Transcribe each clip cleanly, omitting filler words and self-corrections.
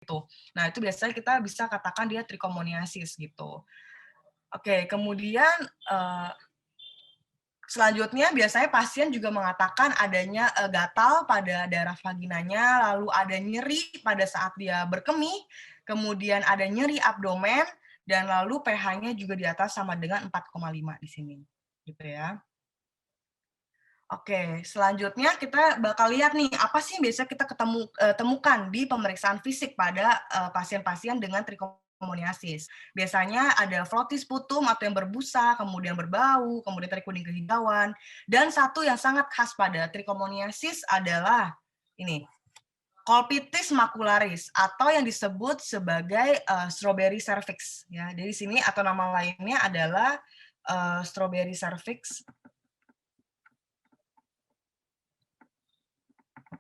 gitu. Nah, itu biasanya kita bisa katakan dia trichomoniasis gitu. Oke, kemudian selanjutnya biasanya pasien juga mengatakan adanya gatal pada daerah vaginanya, lalu ada nyeri pada saat dia berkemih, kemudian ada nyeri abdomen, dan lalu pH-nya juga di atas sama dengan 4,5 di sini. Gitu ya. Oke, selanjutnya kita bakal lihat nih, apa sih yang biasa kita temukan di pemeriksaan fisik pada pasien-pasien dengan trichomoniasis. Biasanya ada frotis putum atau yang berbusa, kemudian berbau, kemudian kuning kehijauan, dan satu yang sangat khas pada trichomoniasis adalah ini, colpitis macularis atau yang disebut sebagai strawberry cervix. Ya, jadi sini atau nama lainnya adalah strawberry cervix.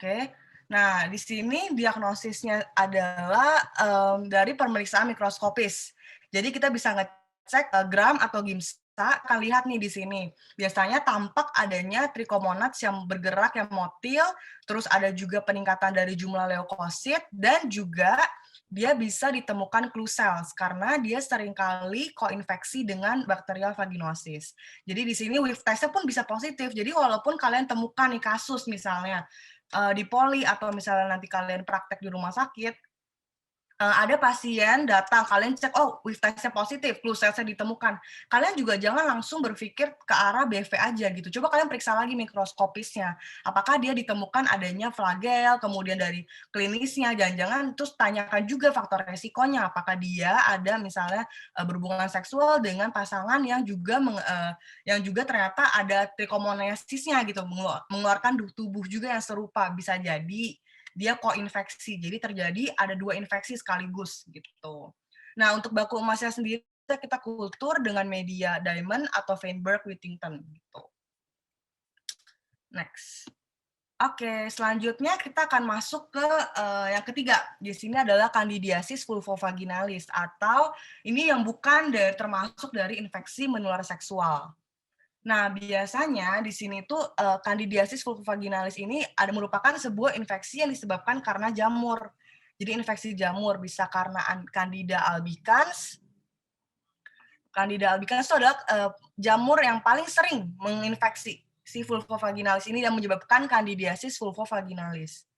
Oke. Nah, di sini diagnosisnya adalah dari pemeriksaan mikroskopis. Jadi kita bisa ngecek gram atau gimsa, akan lihat nih di sini. Biasanya tampak adanya trichomonads yang bergerak, yang motil, terus ada juga peningkatan dari jumlah leukosit, dan juga dia bisa ditemukan clue cells karena dia seringkali koinfeksi dengan bakterial vaginosis. Jadi di sini WIF testnya pun bisa positif. Jadi walaupun kalian temukan nih kasus misalnya di poli atau misalnya nanti kalian praktek di rumah sakit, ada pasien datang, kalian cek, oh WIF testnya positif, clue cell-nya ditemukan. Kalian juga jangan langsung berpikir ke arah BV aja gitu. Coba kalian periksa lagi mikroskopisnya. Apakah dia ditemukan adanya flagel, kemudian dari klinisnya, jangan-jangan terus tanyakan juga faktor resikonya. Apakah dia ada misalnya berhubungan seksual dengan pasangan yang juga ternyata ada trichomoniasisnya gitu, mengeluarkan tubuh juga yang serupa. Bisa jadi dia koinfeksi. Jadi terjadi ada 2 infeksi sekaligus gitu. Nah, untuk baku emasnya sendiri kita kultur dengan media diamond atau Feinberg Whittington gitu. Next. Oke, selanjutnya kita akan masuk ke yang ketiga. Di sini adalah candidiasis vulvovaginalis atau ini yang bukan termasuk dari infeksi menular seksual. Nah, biasanya di sini tuh candidiasis vulvovaginalis ini merupakan sebuah infeksi yang disebabkan karena jamur. Jadi infeksi jamur bisa karena Candida albicans. Candida albicans itu adalah jamur yang paling sering menginfeksi si vulvovaginalis ini dan menyebabkan candidiasis vulvovaginalis.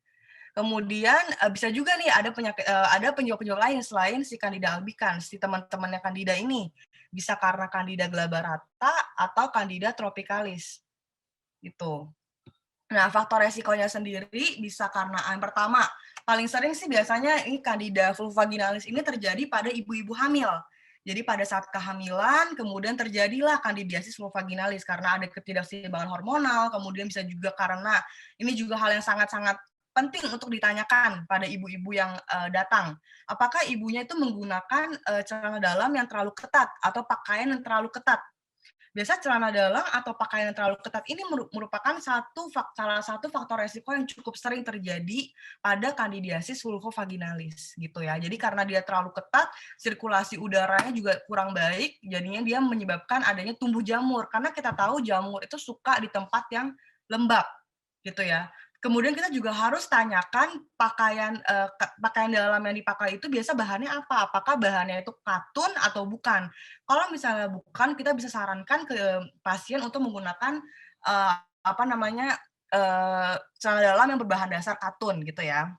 Kemudian bisa juga nih ada penyebab-penyebab lain selain si Candida albicans, si teman-temannya Candida ini. Bisa karena Candida glabrata atau Candida tropicalis. Gitu. Nah, faktor resikonya sendiri bisa karena yang pertama, paling sering sih biasanya ini Candida vulvovaginalis ini terjadi pada ibu-ibu hamil. Jadi pada saat kehamilan, kemudian terjadilah candidiasis vulvovaginalis karena ada ketidakseimbangan hormonal, kemudian bisa juga karena ini juga hal yang sangat-sangat penting untuk ditanyakan pada ibu-ibu yang datang. Apakah ibunya itu menggunakan celana dalam yang terlalu ketat atau pakaian yang terlalu ketat? Biasa celana dalam atau pakaian yang terlalu ketat ini merupakan salah satu faktor resiko yang cukup sering terjadi pada candidiasis vulvovaginalis gitu ya. Jadi karena dia terlalu ketat, sirkulasi udaranya juga kurang baik, jadinya dia menyebabkan adanya tumbuh jamur. Karena kita tahu jamur itu suka di tempat yang lembab gitu ya. Kemudian kita juga harus tanyakan pakaian dalam yang dipakai itu biasa bahannya apa? Apakah bahannya itu katun atau bukan? Kalau misalnya bukan, kita bisa sarankan ke pasien untuk menggunakan uh, celana dalam yang berbahan dasar katun gitu ya.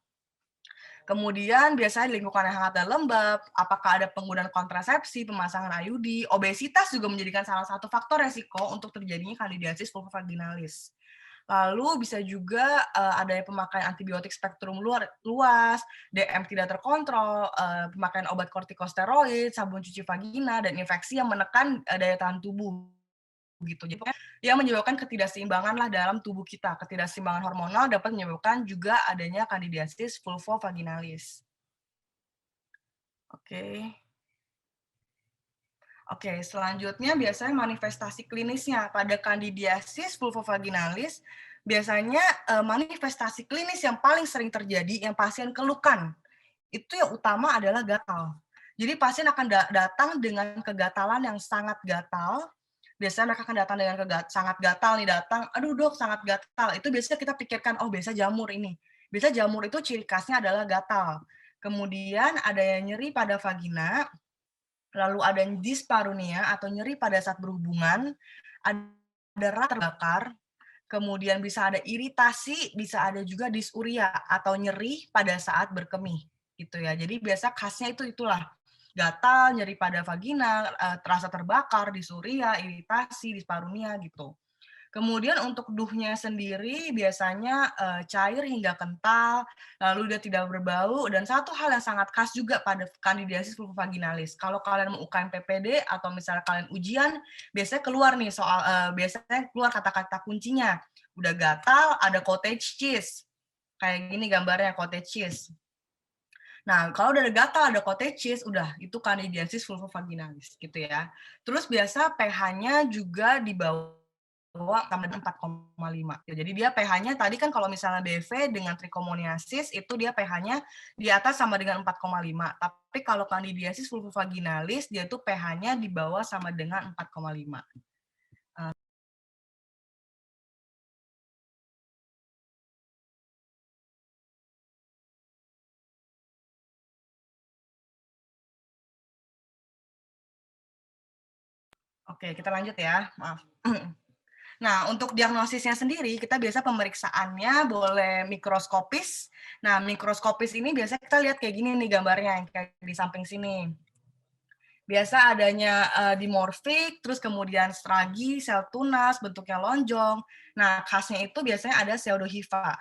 Kemudian biasanya di lingkungan yang hangat dan lembab, apakah ada penggunaan kontrasepsi, pemasangan IUD, obesitas juga menjadikan salah satu faktor resiko untuk terjadinya candidiasis vulvovaginalis. Lalu bisa juga adanya pemakaian antibiotik spektrum luas, DM tidak terkontrol, pemakaian obat kortikosteroid, sabun cuci vagina, dan infeksi yang menekan daya tahan tubuh gitu. Jadi yang menyebabkan ketidakseimbangan lah dalam tubuh kita. Ketidakseimbangan hormonal dapat menyebabkan juga adanya candidiasis vulvovaginalis. Oke. Oke, selanjutnya biasanya manifestasi klinisnya. Pada candidiasis vulvovaginalis, biasanya manifestasi klinis yang paling sering terjadi, yang pasien keluhkan, itu yang utama adalah gatal. Jadi pasien akan datang dengan kegatalan yang sangat gatal. Biasanya mereka akan datang dengan sangat gatal nih, datang, aduh dok sangat gatal. Itu biasanya kita pikirkan, oh biasa jamur ini. Biasa jamur itu ciri khasnya adalah gatal. Kemudian ada yang nyeri pada vagina, lalu ada disparunia atau nyeri pada saat berhubungan, ada rasa terbakar, kemudian bisa ada iritasi, bisa ada juga disuria atau nyeri pada saat berkemih gitu ya. Jadi biasa khasnya itulah. Gatal, nyeri pada vagina, terasa terbakar, disuria, iritasi, disparunia gitu. Kemudian untuk duhnya sendiri biasanya cair hingga kental, lalu dia tidak berbau, dan satu hal yang sangat khas juga pada kandidiasis vulvovaginalis. Kalau kalian mau UKM PPD atau misalnya kalian ujian, biasanya keluar nih soal biasanya keluar kata-kata kuncinya. Udah gatal, ada cottage cheese. Kayak gini gambarnya cottage cheese. Nah, kalau udah ada gatal, ada cottage cheese, udah itu kandidiasis vulvovaginalis gitu ya. Terus biasa pH-nya juga di bawah sama dengan 4,5. Ya, jadi dia pH-nya tadi kan kalau misalnya BV dengan trichomoniasis itu dia pH-nya di atas sama dengan 4,5. Tapi kalau candidiasis vulvovaginalis dia tuh pH-nya di bawah sama dengan 4,5. Oke, kita lanjut ya. Maaf. Nah, untuk diagnosisnya sendiri, kita biasa pemeriksaannya boleh mikroskopis. Nah, mikroskopis ini biasa kita lihat kayak gini nih gambarnya, yang kayak di samping sini. Biasa adanya dimorfik, terus kemudian stragi, sel tunas, bentuknya lonjong. Nah, khasnya itu biasanya ada pseudohifa.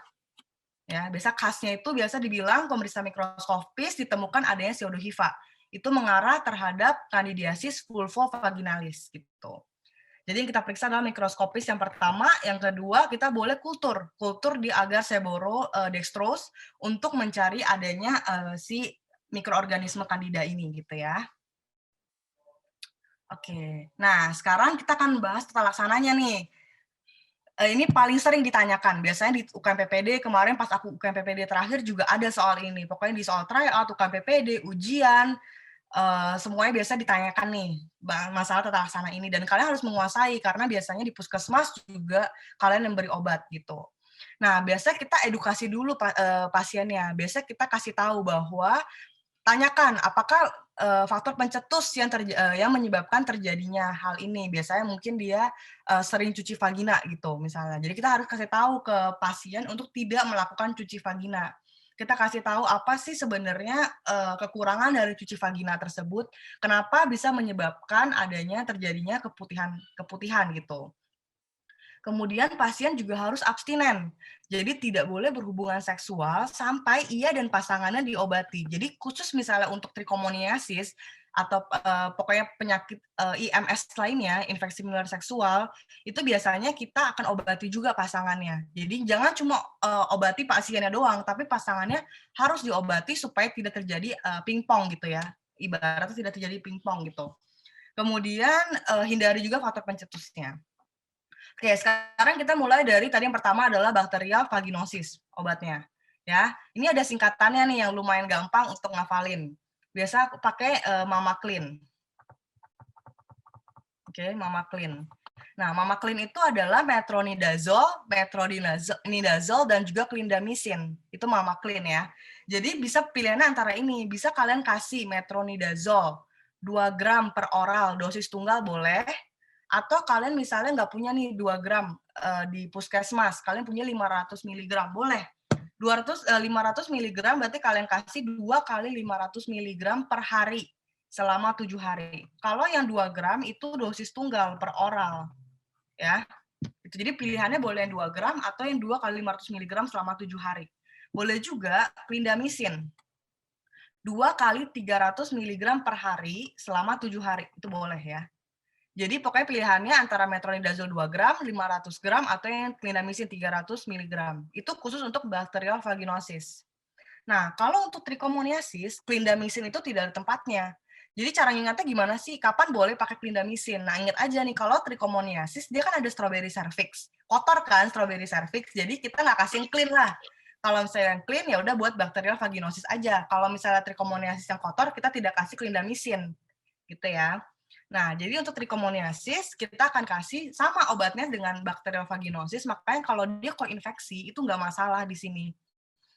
Ya, biasa khasnya itu biasa dibilang pemeriksa mikroskopis ditemukan adanya pseudohifa. Itu mengarah terhadap kandidiasis vulvovaginalis gitu. Jadi yang kita periksa adalah mikroskopis yang pertama, yang kedua kita boleh kultur di agar seboro dextrose untuk mencari adanya si mikroorganisme candida ini gitu ya. Oke, nah sekarang kita akan bahas tata laksananya nih. Ini paling sering ditanyakan, biasanya di UKM PPD kemarin pas aku UKM PPD terakhir juga ada soal ini. Pokoknya di soal tryout, UKM PPD, ujian, semuanya biasa ditanyakan nih masalah tata laksana ini, dan kalian harus menguasai karena biasanya di puskesmas juga kalian memberi obat gitu. Nah, biasanya kita edukasi dulu pasiennya. Biasanya kita kasih tahu bahwa tanyakan apakah faktor pencetus yang menyebabkan terjadinya hal ini. Biasanya mungkin dia sering cuci vagina gitu misalnya. Jadi kita harus kasih tahu ke pasien untuk tidak melakukan cuci vagina. Kita kasih tahu apa sih sebenarnya kekurangan dari cuci vagina tersebut, kenapa bisa menyebabkan adanya terjadinya keputihan gitu. Kemudian pasien juga harus abstinen. Jadi tidak boleh berhubungan seksual sampai ia dan pasangannya diobati. Jadi khusus misalnya untuk trichomoniasis atau pokoknya penyakit IMS lainnya, infeksi menular seksual, itu biasanya kita akan obati juga pasangannya. Jadi jangan cuma obati pasiennya doang, tapi pasangannya harus diobati supaya tidak terjadi pingpong gitu ya. Ibaratnya tidak terjadi pingpong gitu. Kemudian hindari juga faktor pencetusnya. Oke, sekarang kita mulai dari tadi yang pertama adalah bakterial vaginosis obatnya. Ya, ini ada singkatannya nih yang lumayan gampang untuk ngafalin. Biasa aku pakai Mama Clean. Oke, Mama Clean. Nah, Mama Clean itu adalah metronidazole, dan juga clindamycin. Itu Mama Clean ya. Jadi bisa pilihannya antara ini. Bisa kalian kasih metronidazole 2 gram per oral, dosis tunggal boleh. Atau kalian misalnya nggak punya nih 2 gram di puskesmas, kalian punya 500 mg, boleh. 500 mg berarti kalian kasih 2 kali 500 mg per hari selama 7 hari. Kalau yang 2 gram itu dosis tunggal per oral. Ya. Itu jadi pilihannya boleh yang 2 gram atau yang 2 kali 500 mg selama 7 hari. Boleh juga clindamycin. 2 kali 300 mg per hari selama 7 hari. Itu boleh ya. Jadi pokoknya pilihannya antara metronidazole 2 gram, 500 gram, atau yang clindamycin 300 mg. Itu khusus untuk bakterial vaginosis. Nah, kalau untuk trichomoniasis, clindamycin itu tidak ada tempatnya. Jadi cara ingatnya gimana sih? Kapan boleh pakai clindamycin? Nah, ingat aja nih, kalau trichomoniasis, dia kan ada strawberry cervix. Kotor kan strawberry cervix, jadi kita nggak kasih yang clean lah. Kalau misalnya yang clean, ya udah buat bakterial vaginosis aja. Kalau misalnya trichomoniasis yang kotor, kita tidak kasih clindamycin. Gitu ya. Nah, jadi untuk trichomoniasis, kita akan kasih sama obatnya dengan bakterial vaginosis, makanya kalau dia koinfeksi, itu nggak masalah di sini.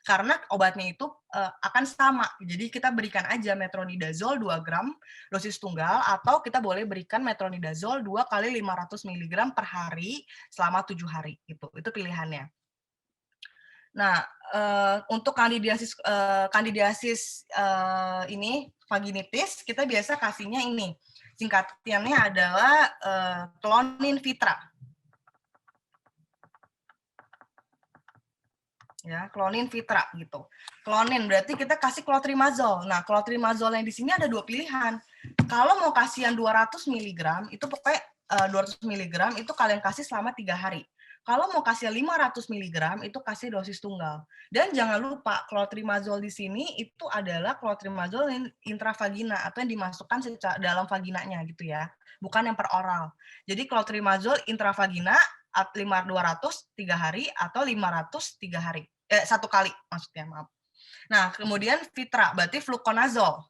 karena obatnya itu akan sama. Jadi kita berikan aja metronidazole 2 gram dosis tunggal, atau kita boleh berikan metronidazole 2 kali 500 mg per hari selama 7 hari gitu. Itu pilihannya. Nah, untuk kandidiasis ini vaginitis, kita biasa kasihnya ini. Singkatannya adalah Clonin Vitra. Ya, Clonin Vitra gitu. Clonin berarti kita kasih clotrimazole. Nah, clotrimazole yang di sini ada 2 pilihan. Kalau mau kasih yang 200 mg, itu pokoknya 200 mg itu kalian kasih selama 3 hari. Kalau mau kasih 500 mg, itu kasih dosis tunggal. Dan jangan lupa, clotrimazole di sini itu adalah clotrimazole intravagina, atau yang dimasukkan secara dalam vaginanya gitu ya. Bukan yang per oral. Jadi clotrimazole intravagina 200 3 hari atau 500 3 hari. 1 kali maksudnya, maaf. Nah, kemudian Vitra, berarti fluconazole.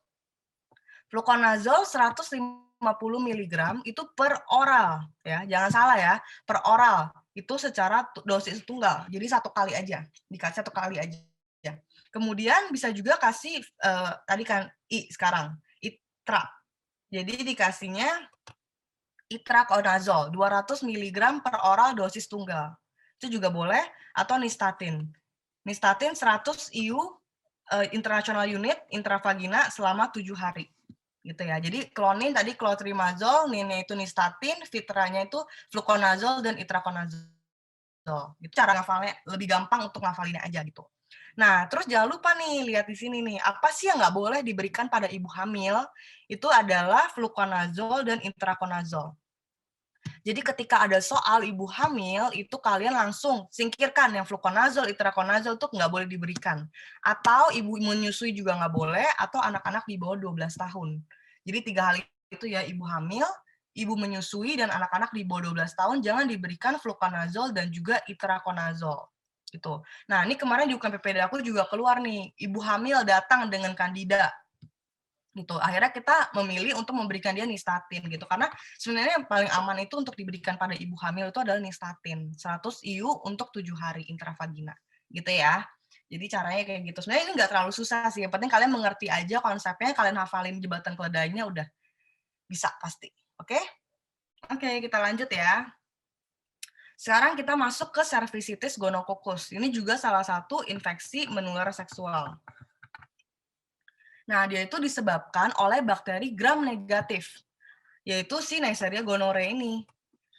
Fluconazole 150 mg itu per oral, ya. Jangan salah ya, per oral. Itu secara dosis tunggal. Jadi 1 kali aja, dikasih 1 kali aja. Kemudian bisa juga kasih tadi kan sekarang ITRA. Jadi dikasihnya itraconazole 200 mg per oral dosis tunggal. Itu juga boleh, atau nistatin. Nistatin 100 IU international unit intravagina selama 7 hari. Gitu ya. Jadi Clonin tadi clotrimazole, Ninnya itu nistatin, Vitranya itu fluconazole dan itraconazole. Itu cara ngafalnya lebih gampang untuk ngafalinnya aja gitu. Nah, terus jangan lupa nih, lihat di sini nih, apa sih yang nggak boleh diberikan pada ibu hamil? Itu adalah fluconazole dan itraconazole. Jadi ketika ada soal ibu hamil, itu kalian langsung singkirkan yang fluconazole, itraconazole itu nggak boleh diberikan. Atau ibu menyusui juga nggak boleh, atau anak-anak di bawah 12 tahun. Jadi 3 hal itu ya, ibu hamil, ibu menyusui, dan anak-anak di bawah 12 tahun jangan diberikan fluconazole dan juga itraconazole. Gitu. Nah, ini kemarin di UKMPPD aku juga keluar nih, ibu hamil datang dengan kandida. Gitu. Akhirnya kita memilih untuk memberikan dia nistatin gitu. Karena sebenarnya yang paling aman itu untuk diberikan pada ibu hamil itu adalah nistatin 100 IU untuk 7 hari intravagina. Gitu ya. Jadi caranya kayak gitu. Sebenarnya ini nggak terlalu susah sih. Yang penting kalian mengerti aja konsepnya, kalian hafalin jembatan keledainya udah bisa pasti. Oke? Oke, kita lanjut ya. Sekarang kita masuk ke cervicitis gonococcus. Ini juga salah satu infeksi menular seksual. Nah, dia itu disebabkan oleh bakteri gram negatif, yaitu si Neisseria gonorrhoeae ini.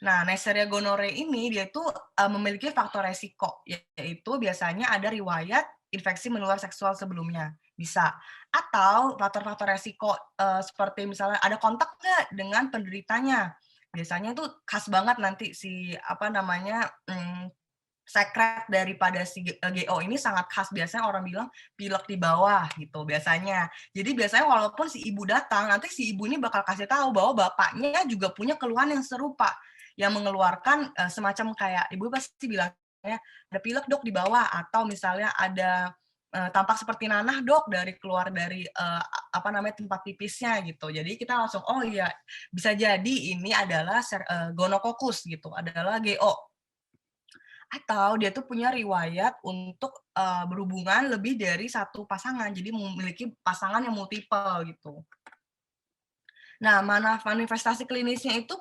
Nah, Neisseria gonorrhoeae ini dia itu memiliki faktor resiko, yaitu biasanya ada riwayat infeksi menular seksual sebelumnya, bisa. Atau faktor-faktor resiko seperti misalnya ada kontak nggak dengan penderitanya. Biasanya itu khas banget nanti si sekret daripada si GO ini sangat khas. Biasanya orang bilang pilek di bawah gitu biasanya. Jadi biasanya walaupun si ibu datang, nanti si ibu ini bakal kasih tahu bahwa bapaknya juga punya keluhan yang serupa, yang mengeluarkan semacam kayak, ibu pasti bilangnya ada pilek dok di bawah, atau misalnya ada tampak seperti nanah dok keluar dari tempat pipisnya gitu. Jadi kita langsung oh iya, bisa jadi ini adalah gonococcus gitu, adalah GO. Atau dia tuh punya riwayat untuk berhubungan lebih dari 1 pasangan, jadi memiliki pasangan yang multiple gitu. Nah, manifestasi klinisnya itu